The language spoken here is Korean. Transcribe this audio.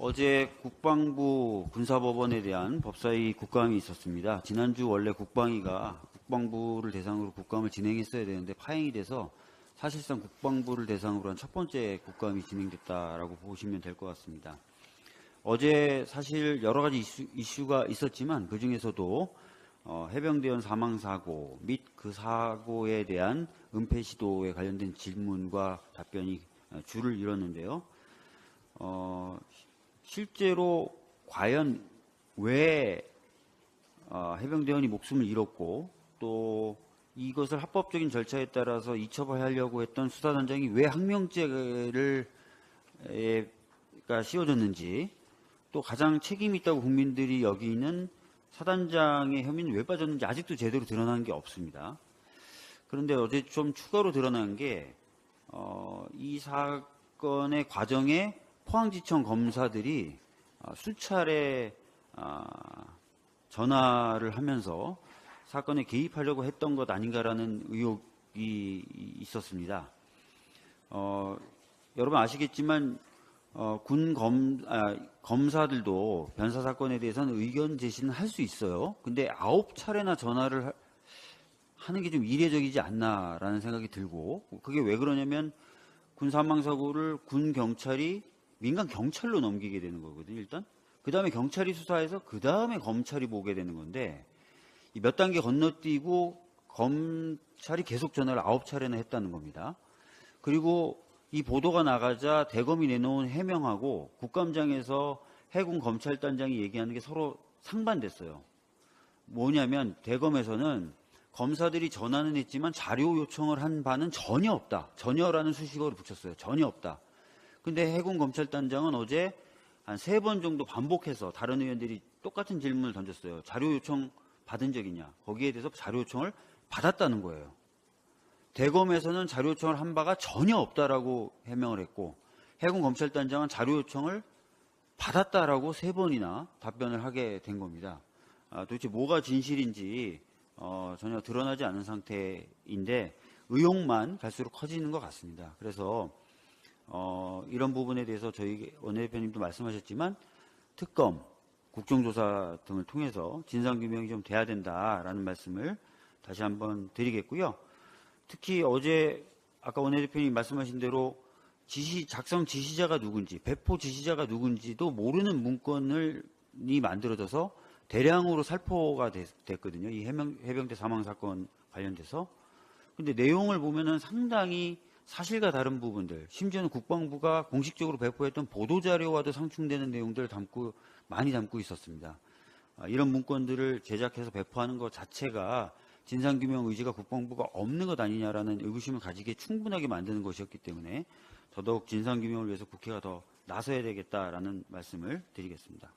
어제 국방부 군사법원에 대한 법사위 국감이 있었습니다. 지난주 원래 국방위가 국방부를 대상으로 국감을 진행했어야 되는데 파행이 돼서 사실상 국방부를 대상으로 한 첫 번째 국감이 진행됐다라고 보시면 될 것 같습니다. 어제 사실 여러 가지 이슈가 있었지만 그 중에서도 해병대원 사망사고 및 그 사고에 대한 은폐 시도에 관련된 질문과 답변이 줄을 이뤘는데요. 실제로 과연 왜 해병대원이 목숨을 잃었고 또 이것을 합법적인 절차에 따라서 이처벌하려고 했던 수사단장이 왜 항명죄를 씌워졌는지 또 가장 책임이 있다고 국민들이 여기는 사단장의 혐의는 왜 빠졌는지 아직도 제대로 드러난 게 없습니다. 그런데 어제 좀 추가로 드러난 게 이 사건의 과정에 포항지청 검사들이 수차례 전화를 하면서 사건에 개입하려고 했던 것 아닌가라는 의혹이 있었습니다. 여러분 아시겠지만 검사들도 변사 사건에 대해서는 의견 제시는 할 수 있어요. 근데 9차례나 전화를 하는 게 좀 이례적이지 않나라는 생각이 들고, 그게 왜 그러냐면 군 사망사고를 군 경찰이 민간 경찰로 넘기게 되는 거거든요. 일단 그 다음에 경찰이 수사해서 그 다음에 검찰이 보게 되는 건데, 몇 단계 건너뛰고 검찰이 계속 전화를 9차례나 했다는 겁니다. 그리고 이 보도가 나가자 대검이 내놓은 해명하고 국감장에서 해군 검찰단장이 얘기하는 게 서로 상반됐어요. 뭐냐면 대검에서는 검사들이 전화는 했지만 자료 요청을 한 바는 전혀 없다. 전혀라는 수식어를 붙였어요. 전혀 없다. 근데 해군 검찰단장은 어제 한 3번 정도 반복해서 다른 의원들이 똑같은 질문을 던졌어요. 자료 요청 받은 적 있냐? 거기에 대해서 자료 요청을 받았다는 거예요. 대검에서는 자료 요청을 한 바가 전혀 없다라고 해명을 했고, 해군 검찰단장은 자료 요청을 받았다라고 3번이나 답변을 하게 된 겁니다. 도대체 뭐가 진실인지 전혀 드러나지 않은 상태인데 의혹만 갈수록 커지는 것 같습니다. 그래서 이런 부분에 대해서 저희 원내대표님도 말씀하셨지만 특검, 국정조사 등을 통해서 진상규명이 좀 돼야 된다라는 말씀을 다시 한번 드리겠고요. 특히 어제 아까 원내대표님 말씀하신 대로 작성 지시자가 누군지, 배포 지시자가 누군지도 모르는 문건이 만들어져서 대량으로 살포가 됐거든요. 이 해병대 사망 사건 관련돼서. 근데 내용을 보면은 상당히 사실과 다른 부분들, 심지어는 국방부가 공식적으로 배포했던 보도자료와도 상충되는 내용들을 많이 담고 있었습니다. 이런 문건들을 제작해서 배포하는 것 자체가 진상규명 의지가 국방부가 없는 것 아니냐라는 의구심을 가지게 충분하게 만드는 것이었기 때문에 더더욱 진상규명을 위해서 국회가 더 나서야 되겠다라는 말씀을 드리겠습니다.